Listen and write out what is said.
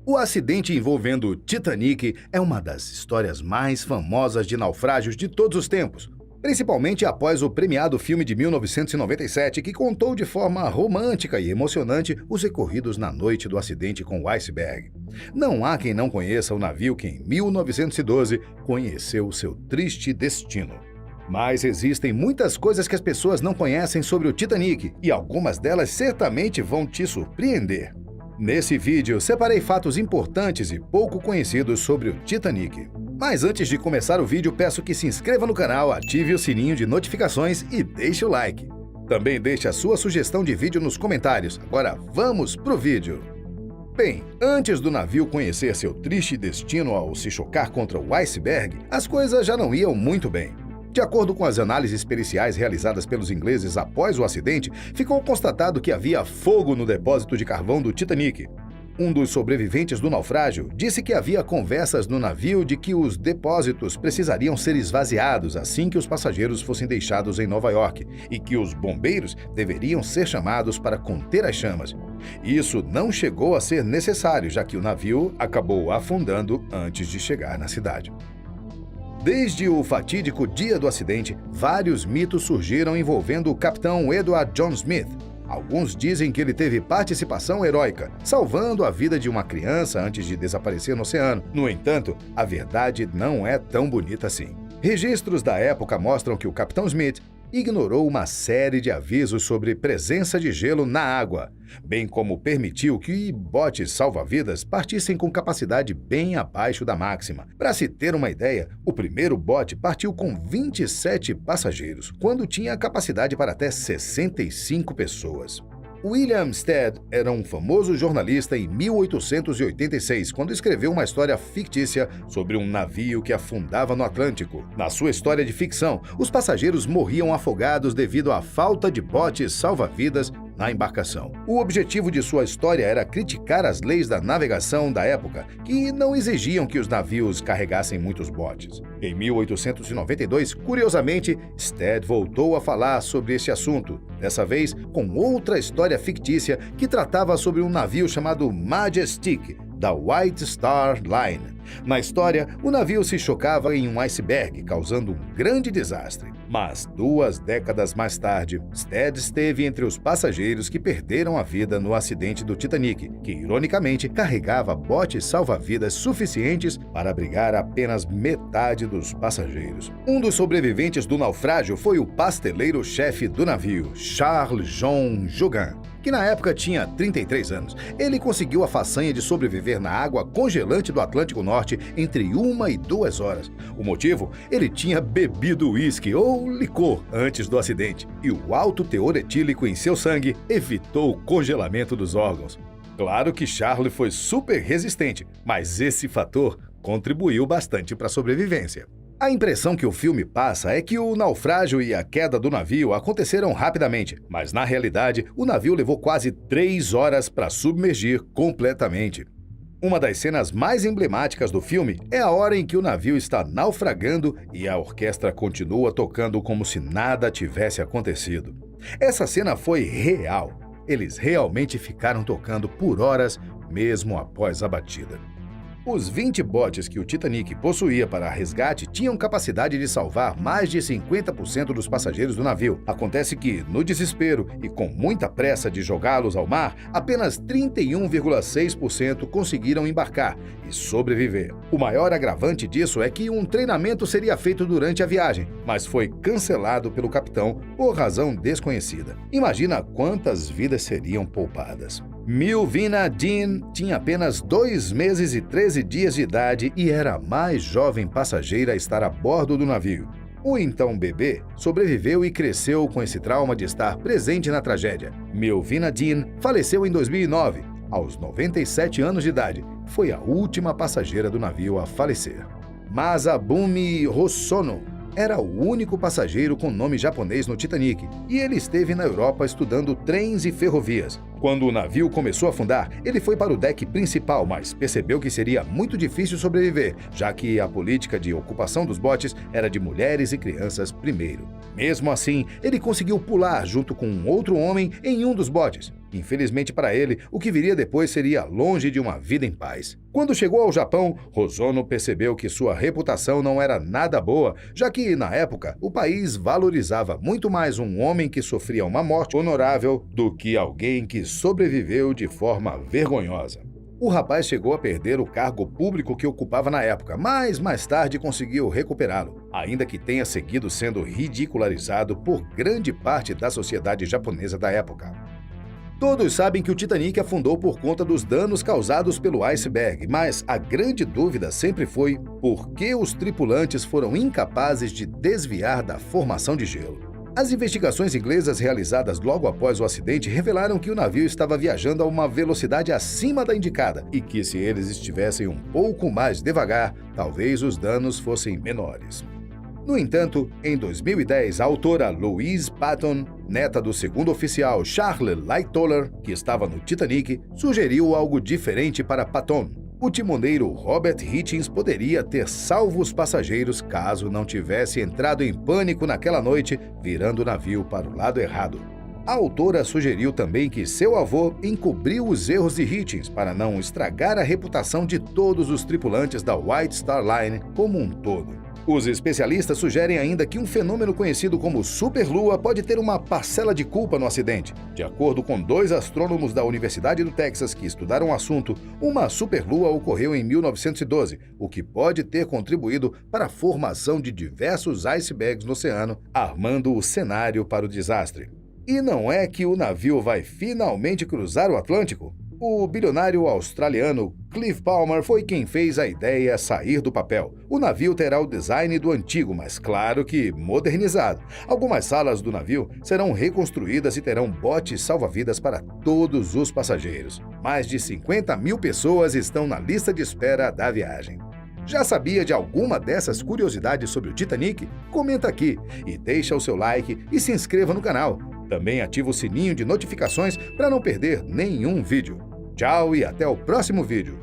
O acidente envolvendo o Titanic é uma das histórias mais famosas de naufrágios de todos os tempos, principalmente após o premiado filme de 1997, que contou de forma romântica e emocionante os recorridos na noite do acidente com o iceberg. Não há quem não conheça o navio que, em 1912, conheceu seu triste destino. Mas existem muitas coisas que as pessoas não conhecem sobre o Titanic, e algumas delas certamente vão te surpreender. Nesse vídeo, separei fatos importantes e pouco conhecidos sobre o Titanic. Mas antes de começar o vídeo, peço que se inscreva no canal, ative o sininho de notificações e deixe o like. Também deixe a sua sugestão de vídeo nos comentários. Agora vamos pro vídeo! Bem, antes do navio conhecer seu triste destino ao se chocar contra o iceberg, as coisas já não iam muito bem. De acordo com as análises periciais realizadas pelos ingleses após o acidente, ficou constatado que havia fogo no depósito de carvão do Titanic. Um dos sobreviventes do naufrágio disse que havia conversas no navio de que os depósitos precisariam ser esvaziados assim que os passageiros fossem deixados em Nova York e que os bombeiros deveriam ser chamados para conter as chamas. Isso não chegou a ser necessário, já que o navio acabou afundando antes de chegar na cidade. Desde o fatídico dia do acidente, vários mitos surgiram envolvendo o capitão Edward John Smith. Alguns dizem que ele teve participação heróica, salvando a vida de uma criança antes de desaparecer no oceano. No entanto, a verdade não é tão bonita assim. Registros da época mostram que o capitão Smith ignorou uma série de avisos sobre presença de gelo na água, bem como permitiu que botes salva-vidas partissem com capacidade bem abaixo da máxima. Para se ter uma ideia, o primeiro bote partiu com 27 passageiros, quando tinha capacidade para até 65 pessoas. William Stead era um famoso jornalista em 1886, quando escreveu uma história fictícia sobre um navio que afundava no Atlântico. Na sua história de ficção, os passageiros morriam afogados devido à falta de botes salva-vidas na embarcação. O objetivo de sua história era criticar as leis da navegação da época, que não exigiam que os navios carregassem muitos botes. Em 1892, curiosamente, Stead voltou a falar sobre esse assunto, dessa vez com outra história fictícia que tratava sobre um navio chamado Majestic, da White Star Line. Na história, o navio se chocava em um iceberg, causando um grande desastre. Mas 2 décadas mais tarde, Stead esteve entre os passageiros que perderam a vida no acidente do Titanic, que ironicamente carregava botes salva-vidas suficientes para abrigar apenas metade dos passageiros. Um dos sobreviventes do naufrágio foi o pasteleiro-chefe do navio, Charles John Jugan, que na época tinha 33 anos. Ele conseguiu a façanha de sobreviver na água congelante do Atlântico Norte entre 1 e 2 horas. O motivo? Ele tinha bebido uísque ou licor antes do acidente, e o alto teor etílico em seu sangue evitou o congelamento dos órgãos. Claro que Charlie foi super resistente, mas esse fator contribuiu bastante para a sobrevivência. A impressão que o filme passa é que o naufrágio e a queda do navio aconteceram rapidamente, mas na realidade o navio levou quase 3 horas para submergir completamente. Uma das cenas mais emblemáticas do filme é a hora em que o navio está naufragando e a orquestra continua tocando como se nada tivesse acontecido. Essa cena foi real. Eles realmente ficaram tocando por horas, mesmo após a batida. Os 20 botes que o Titanic possuía para resgate tinham capacidade de salvar mais de 50% dos passageiros do navio. Acontece que, no desespero e com muita pressa de jogá-los ao mar, apenas 31,6% conseguiram embarcar e sobreviver. O maior agravante disso é que um treinamento seria feito durante a viagem, mas foi cancelado pelo capitão por razão desconhecida. Imagina quantas vidas seriam poupadas. Milvina Dean tinha apenas 2 meses e 13 dias de idade e era a mais jovem passageira a estar a bordo do navio. O então bebê sobreviveu e cresceu com esse trauma de estar presente na tragédia. Milvina Dean faleceu em 2009, aos 97 anos de idade. Foi a última passageira do navio a falecer. Masabumi Hosono era o único passageiro com nome japonês no Titanic, e ele esteve na Europa estudando trens e ferrovias. Quando o navio começou a afundar, ele foi para o deck principal, mas percebeu que seria muito difícil sobreviver, já que a política de ocupação dos botes era de mulheres e crianças primeiro. Mesmo assim, ele conseguiu pular junto com um outro homem em um dos botes. Infelizmente para ele, o que viria depois seria longe de uma vida em paz. Quando chegou ao Japão, Hosono percebeu que sua reputação não era nada boa, já que, na época, o país valorizava muito mais um homem que sofria uma morte honorável do que alguém que sobreviveu de forma vergonhosa. O rapaz chegou a perder o cargo público que ocupava na época, mas mais tarde conseguiu recuperá-lo, ainda que tenha seguido sendo ridicularizado por grande parte da sociedade japonesa da época. Todos sabem que o Titanic afundou por conta dos danos causados pelo iceberg, mas a grande dúvida sempre foi por que os tripulantes foram incapazes de desviar da formação de gelo. As investigações inglesas realizadas logo após o acidente revelaram que o navio estava viajando a uma velocidade acima da indicada e que, se eles estivessem um pouco mais devagar, talvez os danos fossem menores. No entanto, em 2010, a autora Louise Patton, neta do segundo oficial Charles Lightoller, que estava no Titanic, sugeriu algo diferente para Patton. O timoneiro Robert Hichens poderia ter salvo os passageiros caso não tivesse entrado em pânico naquela noite, virando o navio para o lado errado. A autora sugeriu também que seu avô encobriu os erros de Hichens para não estragar a reputação de todos os tripulantes da White Star Line como um todo. Os especialistas sugerem ainda que um fenômeno conhecido como superlua pode ter uma parcela de culpa no acidente. De acordo com 2 astrônomos da Universidade do Texas que estudaram o assunto, uma superlua ocorreu em 1912, o que pode ter contribuído para a formação de diversos icebergs no oceano, armando o cenário para o desastre. E não é que o navio vai finalmente cruzar o Atlântico? O bilionário australiano Clive Palmer foi quem fez a ideia sair do papel. O navio terá o design do antigo, mas claro que modernizado. Algumas salas do navio serão reconstruídas e terão botes salva-vidas para todos os passageiros. Mais de 50 mil pessoas estão na lista de espera da viagem. Já sabia de alguma dessas curiosidades sobre o Titanic? Comenta aqui e deixa o seu like e se inscreva no canal. Também ativa o sininho de notificações para não perder nenhum vídeo. Tchau e até o próximo vídeo.